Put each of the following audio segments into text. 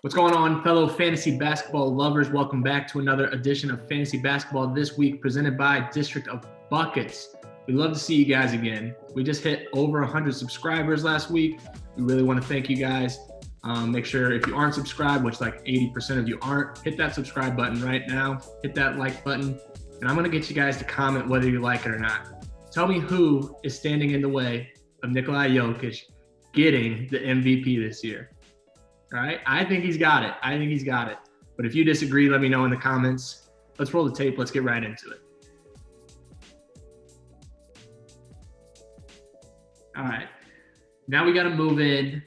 What's going on, fellow fantasy basketball lovers? Welcome back to another edition of Fantasy Basketball this week, presented by District of Buckets. We love to see you guys again. We just hit over 100 subscribers last week. We really want to thank you guys. Make sure if you aren't subscribed, which like 80% of you aren't, hit that subscribe button right now. Hit that like button. And I'm going to get you guys to comment whether you like it or not. Tell me who is standing in the way of Nikola Jokic getting the MVP this year. All right, I think he's got it. But if you disagree, let me know in the comments. Let's roll the tape. Let's get right into it. All right, now we got to move in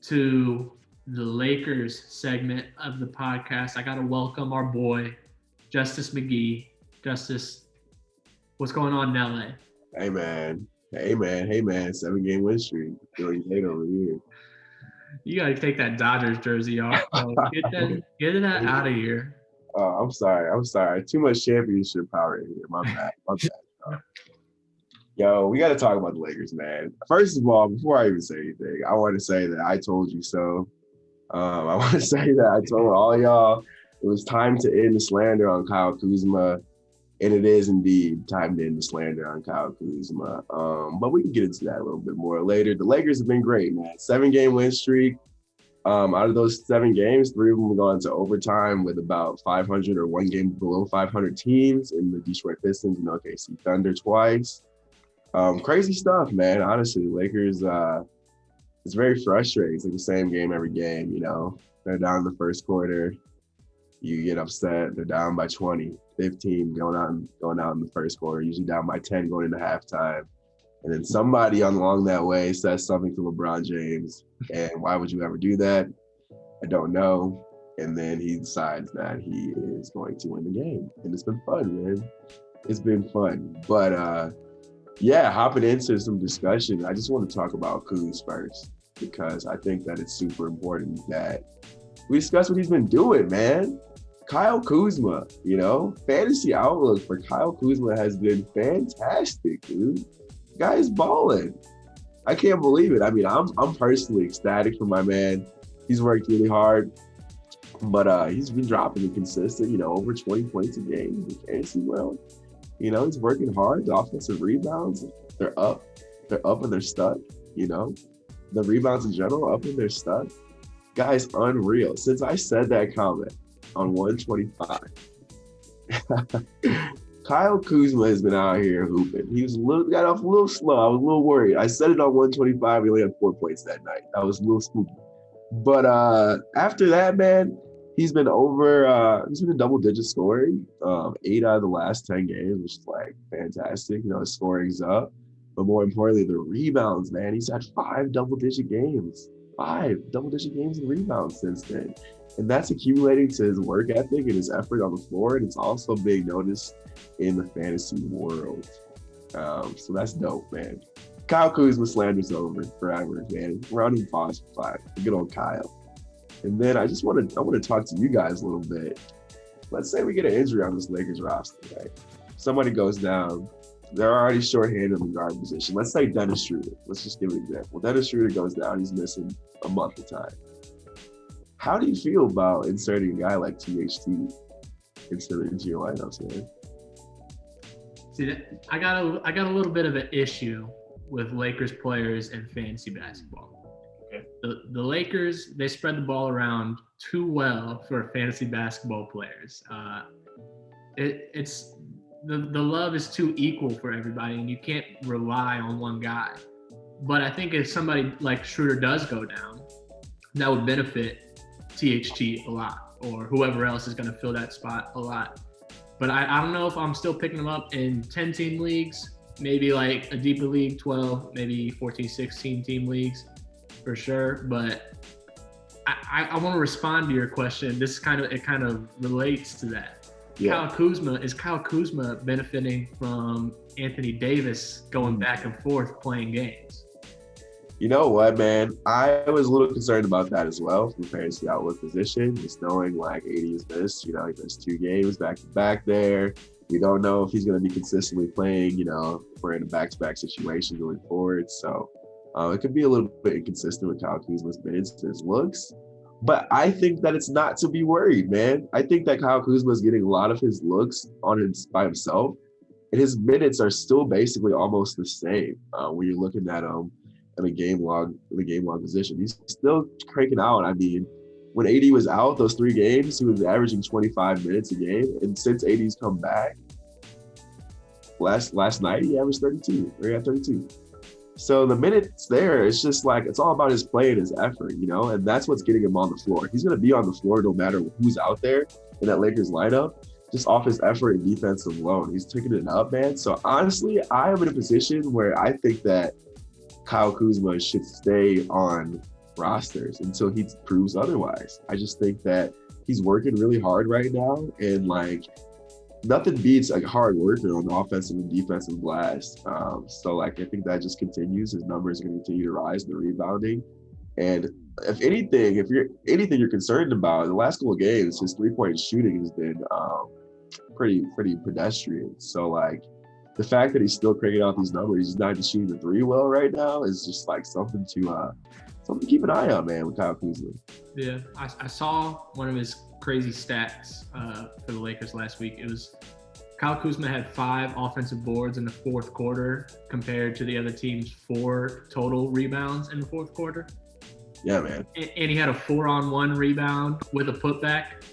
to the Lakers segment of the podcast. I got to welcome our boy, Justice McGee. Justice, what's going on in LA? Hey, man. 7-game win streak. Feeling great over here. You got to take that Dodgers jersey off. Get that out of here. I'm sorry. Too much championship power in here. My bad. Yo, we got to talk about the Lakers, man. First of all, before I even say anything, I want to say that I told you so. I want to say that I told all y'all it was time to end the slander on Kyle Kuzma. And it is indeed time to end the slander on Kyle Kuzma. But we can get into that a little bit more later. The Lakers have been great, man. 7-game win streak. Out of those 7 games, 3 of them have gone into overtime with about 500 or 1 game below 500 teams in the Detroit Pistons and OKC Thunder twice. Crazy stuff, man. Honestly, Lakers, it's very frustrating. It's like the same game every game, you know. They're down in the first quarter. You get upset. They're down by 20, 15 going out in the first quarter, usually down by 10 going into halftime. And then somebody along that way says something to LeBron James. And why would you ever do that? I don't know. And then he decides that he is going to win the game. And it's been fun, man. It's been fun. But hopping into some discussion, I just want to talk about Kuz first, because I think that it's super important that we discuss what he's been doing, man. Kyle Kuzma, you know, fantasy outlook for Kyle Kuzma has been fantastic, dude. The guy is balling. I can't believe it. I mean, I'm personally ecstatic for my man. He's worked really hard, but he's been dropping it consistent, you know, over 20 points a game in the fantasy world. You know, he's working hard. The offensive rebounds, they're up and they're stuck, you know. The rebounds in general, up and they're stuck. Guy's unreal. Since I said that comment on 125, Kyle Kuzma has been out here hooping. He got off a little slow. I was a little worried. I said it on 125. We only had 4 points that night. That was a little spooky. But after that, man, he's been in double-digit scoring 8 out of the last 10 games, which is like fantastic. You know, his scoring's up. But more importantly, the rebounds, man. He's had 5 double-digit games. 5 double-digit games and rebounds since then. And that's accumulating to his work ethic and his effort on the floor. And it's also being noticed in the fantasy world. So that's dope, man. Kyle Kuzma slander's over forever, man. Round of applause for 5. Good old Kyle. And then I want to talk to you guys a little bit. Let's say we get an injury on this Lakers roster, right? Somebody goes down. They're already shorthanded in the guard position. Let's say Dennis Schroeder. Let's just give an example. Dennis Schroeder goes down. He's missing a month of time. How do you feel about inserting a guy like THT into your lineups, man? See, I got a little bit of an issue with Lakers players and fantasy basketball. Okay. The Lakers, they spread the ball around too well for fantasy basketball players. It's the love is too equal for everybody, and you can't rely on one guy. But I think if somebody like Schroeder does go down, that would benefit THT a lot, or whoever else is going to fill that spot a lot. But I don't know if I'm still picking them up in 10-team leagues, maybe like a deeper league, 12, maybe 14, 16 team leagues for sure. But I want to respond to your question. It kind of relates to that. Yeah. Is Kyle Kuzma benefiting from Anthony Davis going back and forth playing games? You know what, man? I was a little concerned about that as well from a fantasy outlook position, just knowing like AD is missed. You know, he missed 2 games back to back there. We don't know if he's going to be consistently playing, you know, if we're in a back-to-back situation going forward. So it could be a little bit inconsistent with Kyle Kuzma's minutes and his looks. But I think that it's not to be worried, man. I think that Kyle Kuzma is getting a lot of his looks by himself, and his minutes are still basically almost the same when you're looking at him in a game log position. He's still cranking out. I mean, when AD was out those 3 games, he was averaging 25 minutes a game, and since AD's come back, last night he averaged 32. Or he had 32. So the minutes there, it's just like, it's all about his play and his effort, and that's what's getting him on the floor. He's going to be on the floor no matter who's out there in that Lakers lineup, just off his effort and defense alone. He's taking it up, man. So honestly, I am in a position where I think that Kyle Kuzma should stay on rosters until he proves otherwise. I just think that he's working really hard right now, and like, nothing beats a hard worker on the offensive and defensive glass. So like, I think that just continues. His numbers are going to continue to rise in the rebounding. And if you're concerned about, in the last couple of games, his 3-point shooting has been pretty pedestrian. So like, the fact that he's still cranking out these numbers, he's not just shooting the 3 well right now, is just like something to keep an eye on, man, with Kyle Kuzma. Yeah, I saw one of his crazy stats for the Lakers last week. It was Kyle Kuzma had 5 offensive boards in the fourth quarter compared to the other team's 4 total rebounds in the fourth quarter. Yeah, man. And he had a 4-on-1 rebound with a putback.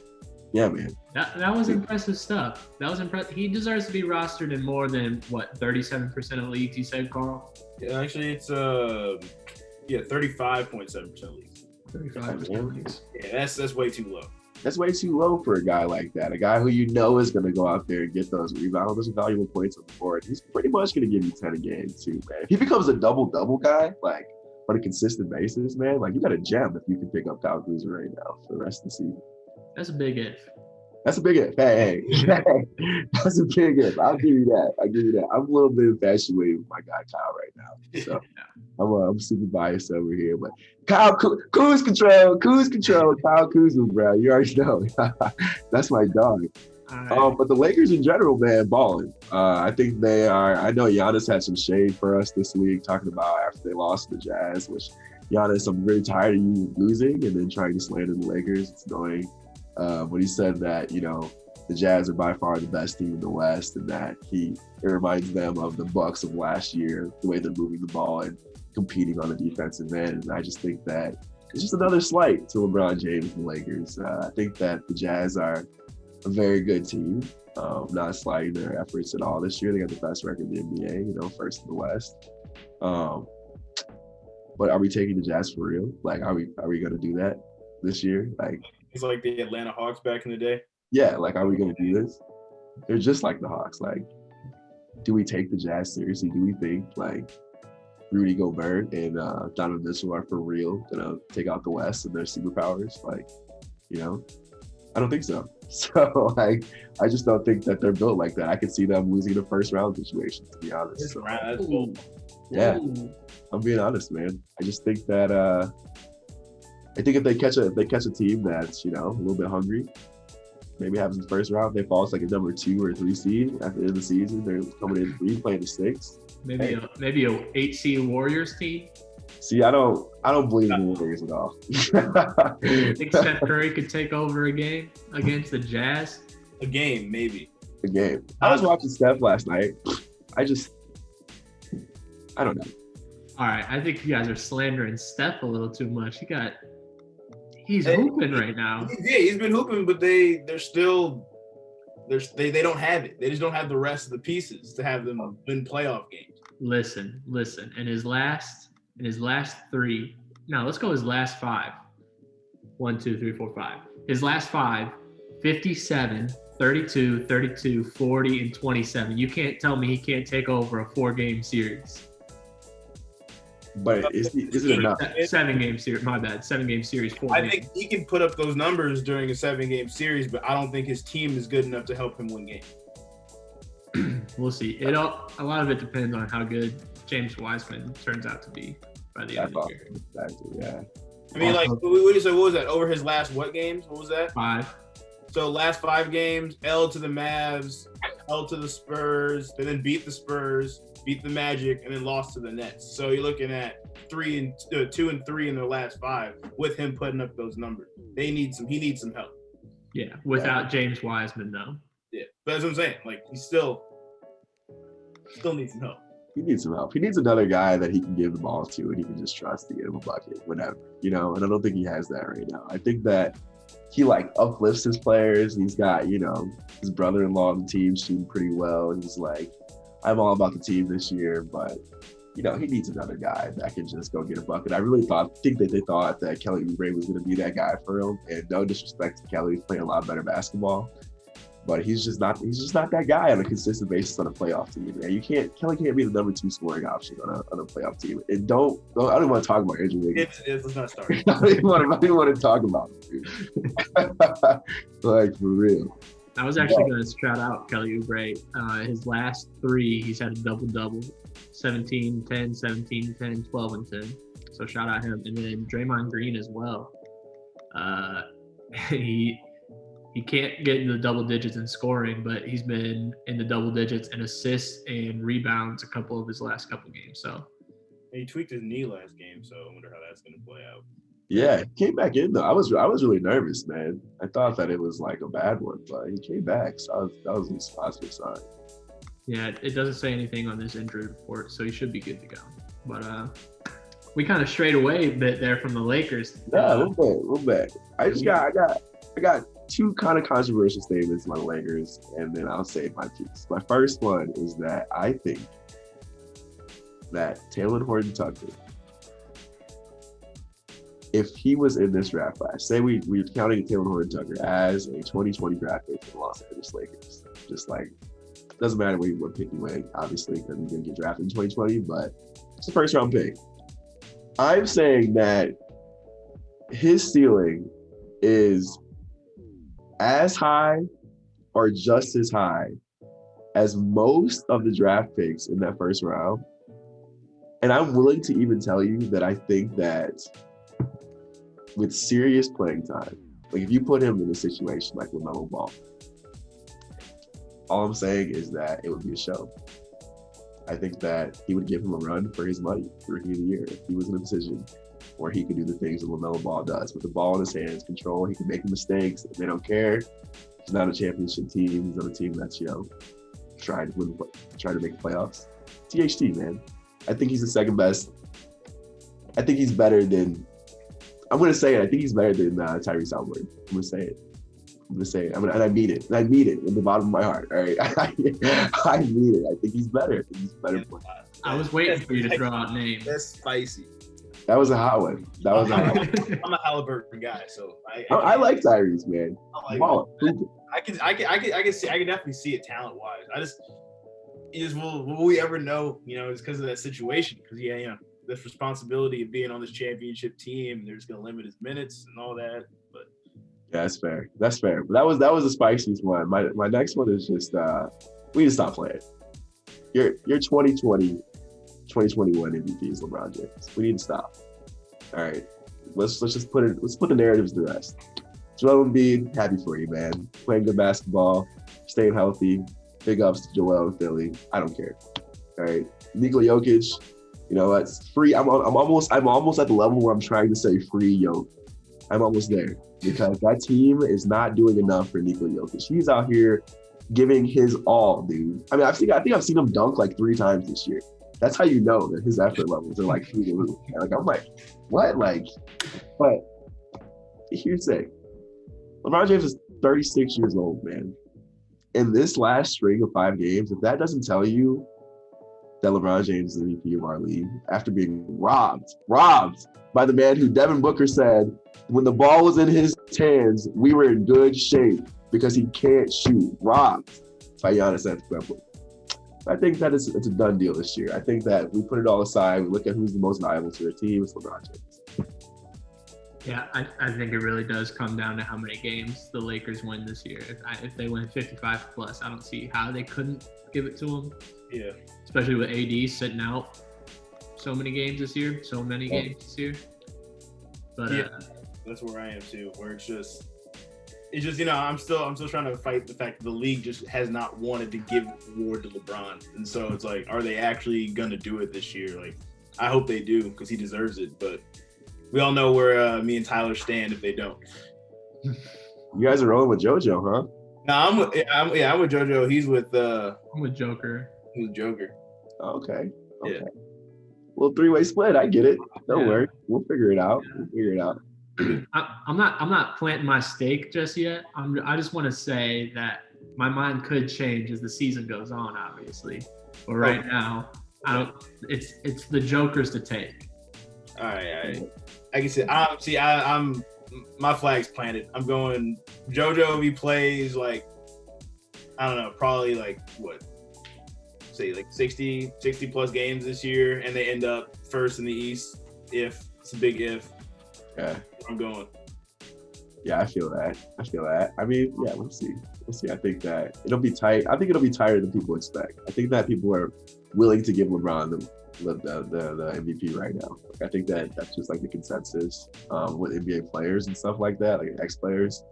Yeah, man. That was impressive stuff. That was impressive. He deserves to be rostered in more than 37% of leagues, you said, Carl? Yeah, actually, it's 35.7% leagues. 35% leagues. Yeah, that's way too low. That's way too low for a guy like that. A guy who is going to go out there and get those rebounds, those valuable points on the board. He's pretty much going to give you 10 a game too, man. If he becomes a double-double guy, like on a consistent basis, man, like you got a gem if you can pick up Kyle Kuzma right now for the rest of the season. That's a big if. That's a big if. Hey. That's a big if. I'll give you that. I'm a little bit infatuated with my guy Kyle right now. So I'm super biased over here. But Kyle, cruise control, Kyle Kuzma, bro. You already know. That's my dog. Right. But the Lakers in general, man, balling. I think they are. I know Giannis had some shade for us this week, talking about after they lost to the Jazz, which Giannis, I'm really tired of you losing and then trying to slander the Lakers. It's annoying. But he said that, the Jazz are by far the best team in the West, and that it reminds them of the Bucks of last year, the way they're moving the ball and competing on the defensive end. And I just think that it's just another slight to LeBron James and the Lakers. I think that the Jazz are a very good team, not slighting their efforts at all this year. They got the best record in the NBA, first in the West. But are we taking the Jazz for real? Like, are we going to do that this year? Like, it's like the Atlanta Hawks back in the day. Yeah, like, are we going to do this? They're just like the Hawks. Like, do we take the Jazz seriously? Do we think, like, Rudy Gobert and Donovan Mitchell are for real going to take out the West and their superpowers? Like, I don't think so. So, like, I just don't think that they're built like that. I could see them losing the first round situation, to be honest. So, yeah, I'm being honest, man. I just think that I think if they catch a team that's, a little bit hungry, maybe happens in the first round, they fall as like a number 2 or 3 seed at the end of the season. They're coming in 3, playing the 6. Maybe a 8 seed Warriors team. See, I don't believe in the Warriors at all. Think Steph Curry could take over a game against the Jazz? A game, maybe. A game. I was watching Steph last night. I don't know. All right, I think you guys are slandering Steph a little too much. He's hooping right now. Yeah, he's been hooping, but they don't have it. They just don't have the rest of the pieces to have them win playoff games. Listen. In his last 3. No, let's go his last 5. 1, 2, 3, 4, 5. His last 5, 57, 32, 32, 40, and 27. You can't tell me he can't take over a 4-game series. But is it enough? 7-game series. My bad. 7-game series. 4 I think he can put up those numbers during a 7-game series, but I don't think his team is good enough to help him win games. We'll see. A lot of it depends on how good James Wiseman turns out to be by the end of the year. Exactly. Yeah. I mean, like, what was that? Over his last what games? What was that? 5. So last 5 games: L to the Mavs, L to the Spurs. They then beat the Spurs, beat the Magic, and then lost to the Nets. So you're looking at 2 and 3 in their last 5 with him putting up those numbers. He needs some help. Yeah, without James Wiseman though. Yeah, but that's what I'm saying. Like he still needs some help. He needs some help. He needs another guy that he can give the ball to and he can just trust to get him a bucket, whatever, And I don't think he has that right now. I think that he like uplifts his players. He's got, his brother-in-law on the team shooting pretty well. And he's like, I'm all about the team this year, but he needs another guy that can just go get a bucket. I really think that they thought that Kelly Oubre was going to be that guy for him. And no disrespect to Kelly, he's playing a lot better basketball. But he's just not that guy on a consistent basis on a playoff team. Man. Kelly can't be the number 2 scoring option on a playoff team. And I don't want to talk about Andrew Wiggins. Let's not start. I don't even want to talk about him, dude. Like for real. I was actually going to shout out Kelly Oubre. His last 3, he's had a double-double, 17, 10, 17, 10, 12, and 10. So shout out him. And then Draymond Green as well. He can't get into the double digits in scoring, but he's been in the double digits in assists and rebounds a couple of his last couple games. So he tweaked his knee last game, so I wonder how that's going to play out. Yeah, he came back in though. I was really nervous, man. I thought that it was like a bad one, but he came back, so that was a positive sign. Yeah, it doesn't say anything on this injury report, so he should be good to go. But we kind of strayed away a bit there from the Lakers. Yeah, a little bit. I got 2 kind of controversial statements on the Lakers, and then I'll say my piece. My first one is that I think that Taylor Horton Tucker, if he was in this draft class, say we're counting Taylor Horton Tucker as a 2020 draft pick for the Los Angeles Lakers, just like, doesn't matter what pick you win, obviously, because he's going to get drafted in 2020, but it's a first-round pick. I'm saying that his ceiling is as high or just as high as most of the draft picks in that first round. And I'm willing to even tell you that I think that with serious playing time, like if you put him in a situation like LaMelo Ball, all I'm saying is that it would be a show. I think that he would give him a run for his money for Rookie of the Year if he was in a position where he could do the things that LaMelo Ball does. With the ball in his hands, control, he can make mistakes. They don't care. He's not a championship team. He's on a team that's, trying to make the playoffs. THT, man. I think he's the second best. I think he's better than, I'm going to say it. I think he's better than Tyrese Halliburton. I'm going to say it. And I mean it. And I mean it in the bottom of my heart. All right. I mean it. I think he's better. I think he's better. I was waiting for you to throw out names. That's spicy. That was a hot one. I'm a Halliburton guy, so I like Tyrese, man. I can definitely see it talent wise. Will we ever know? It's because of that situation. Because this responsibility of being on this championship team, they're just gonna limit his minutes and all that. But yeah, that's fair. But that was the spiciest one. My next one is just we need to stop playing. Your 2020. 2021 MVP is LeBron James. We need to stop. All right, let's just put the narratives to rest. Joel Embiid, happy for you, man. Playing good basketball, staying healthy. Big ups to Joel and Philly. I don't care. All right, Nikola Jokic. It's free. I'm almost at the level where I'm trying to say free Jokic. I'm almost there because that team is not doing enough for Nikola Jokic. He's out here giving his all, dude. I mean, I think I've seen him dunk like 3 times this year. That's how you know that his effort levels are like through the roof. Like I'm like, what? Like, but here's the thing. LeBron James is 36 years old, man. In this last string of 5 games, if that doesn't tell you that LeBron James is the MVP of our league after being robbed by the man who Devin Booker said when the ball was in his hands, we were in good shape because he can't shoot. Robbed by Giannis Antetokounmpo. I think that it's a done deal this year. I think that we put it all aside. We look at who's the most valuable to their team. It's LeBron James. Yeah, I think it really does come down to how many games the Lakers win this year. If they win 55 plus, I don't see how they couldn't give it to them. Yeah. Especially with AD sitting out so many games this year. But yeah, that's where I am too. Where it's just it's just, I'm still trying to fight the fact that the league just has not wanted to give the award to LeBron, and so it's like, are they actually gonna do it this year? Like, I hope they do because he deserves it, but we all know where me and Tyler stand if they don't. You guys are rolling with JoJo, huh? No, I'm with JoJo. He's with I'm with Joker. He's with Joker. Okay. Yeah. Well, three-way split. I get it. Don't Yeah. worry. We'll figure it out. We'll figure it out. I'm not planting my stake just yet. I just want to say that my mind could change as the season goes on, obviously. But right now, it's the Jokers to take. All right. Like I said, I'm my flag's planted. I'm going JoJo if he plays like, I don't know, probably like what? Say like 60 plus games this year, and they end up first in the East. If it's a big if. Yeah. I'm going. Yeah, I feel that. I mean, yeah, we'll see. I think that it'll be tight. I think it'll be tighter than people expect. I think that people are willing to give LeBron the MVP right now. Like, I think that that's just like the consensus with NBA players and stuff like that, like ex-players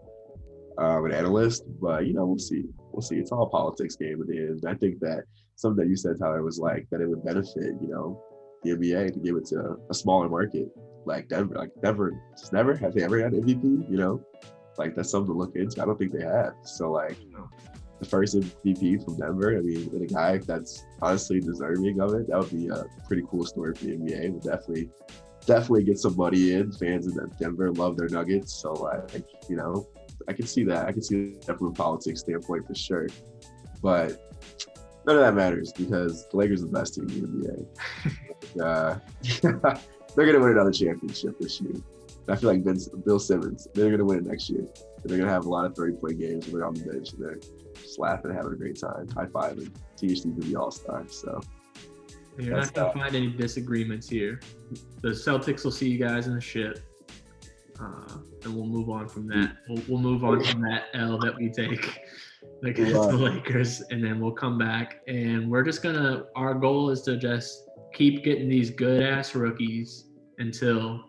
and analysts. But we'll see. It's all a politics game at the end. I think that something that you said, Tyler, was like that it would benefit, the NBA to give it to a smaller market like Denver. Like Denver just never have they ever had MVP? Like that's something to look into. I don't think they have. So like the first MVP from Denver. I mean, with a guy that's honestly deserving of it, that would be a pretty cool story for the NBA. Would definitely get some money in. Fans in Denver love their Nuggets, so like I can see that. I can see that from a politics standpoint for sure. But none of that matters because the Lakers are the best team in the NBA. They're gonna win another championship this year. I feel like Bill Simmons, they're gonna win it next year. And they're gonna have a lot of 30-point games. They're on the bench and they're just laughing and having a great time. High five and THT to the All-Star. So you're not gonna find any disagreements here. The Celtics will see you guys in the ship. And we'll move on from that. We'll move on from that L that we take against the Lakers, and then we'll come back. And we're just our goal is to just keep getting these good ass rookies until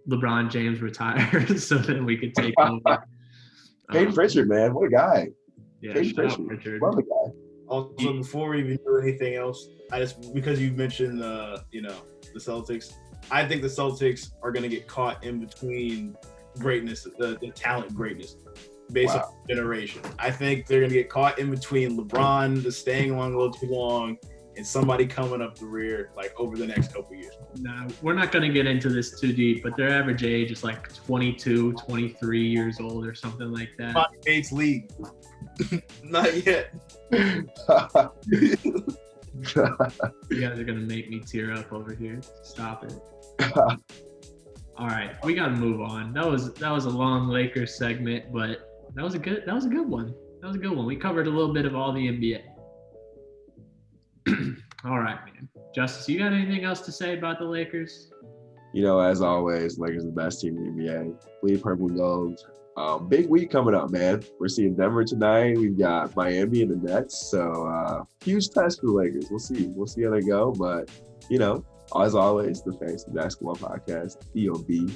LeBron James retires, so then we could take over. Peyton Pritchard, man, what a guy! Yeah, Peyton Pritchard, love the guy. Also, before we even do anything else, because you mentioned the Celtics, I think the Celtics are going to get caught in between greatness, the talent greatness, based on generation. I think they're going to get caught in between LeBron just staying along a little too long and somebody coming up the rear like over the next couple years. No, we're not going to get into this too deep, but their average age is like 22, 23 years old or something like that. Bobby Bates league. Not yet. You guys are going to make me tear up over here. Stop it. All right, we got to move on. That was a long Lakers segment, but that was a good one. We covered a little bit of all the NBA. All right, man. Justice, you got anything else to say about the Lakers? As always, Lakers are the best team in the NBA. Bleed purple and gold. Big week coming up, man. We're seeing Denver tonight. We've got Miami and the Nets. So huge test for the Lakers. We'll see how they go. But, as always, the Fantasy Basketball Podcast, EOB,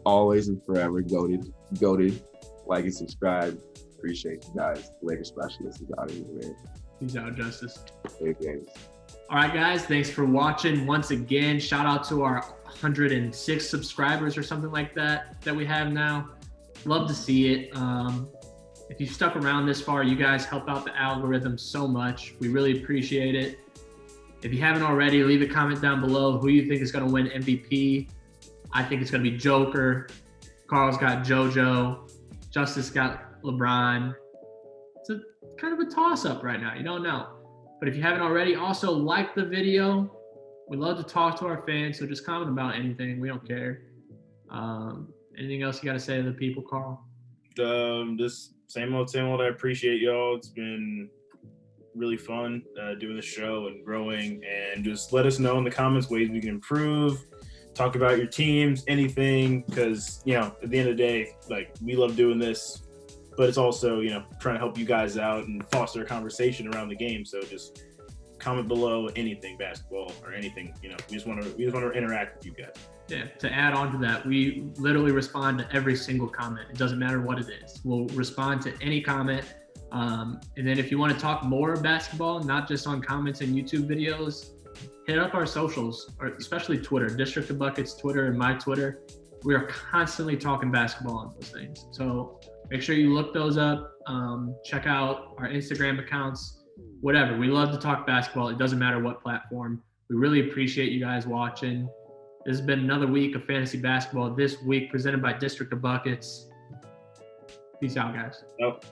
always and forever, goated. Like and subscribe. Appreciate you guys. Lakers specialist is out of here, man. Peace out, Justice. Big games. All right, guys. Thanks for watching once again. Shout out to our 106 subscribers or something like that we have now. Love to see it. If you stuck around this far, you guys help out the algorithm so much. We really appreciate it. If you haven't already, leave a comment down below who you think is going to win MVP. I think it's going to be Joker. Carl's got JoJo. Justice got LeBron. It's a kind of a toss-up right now. You don't know. But if you haven't already, also like the video. We love to talk to our fans, so just comment about anything. We don't care. Anything else you got to say to the people, Carl? Just same old. I appreciate y'all. It's been really fun doing the show and growing, and just let us know in the comments ways we can improve. Talk about your teams, anything, because at the end of the day, like, we love doing this, but it's also trying to help you guys out and foster a conversation around the game. So just comment below anything basketball or anything. We just want to interact with you guys. Yeah, to add on to that, we literally respond to every single comment. It doesn't matter what it is. We'll respond to any comment. And then if you want to talk more basketball, not just on comments and YouTube videos, hit up our socials, or especially Twitter, District of Buckets Twitter and my Twitter. We are constantly talking basketball on those things. So make sure you look those up. Check out our Instagram accounts, whatever. We love to talk basketball. It doesn't matter what platform. We really appreciate you guys watching. This has been another week of fantasy basketball. This week presented by District of Buckets. Peace out, guys. Nope.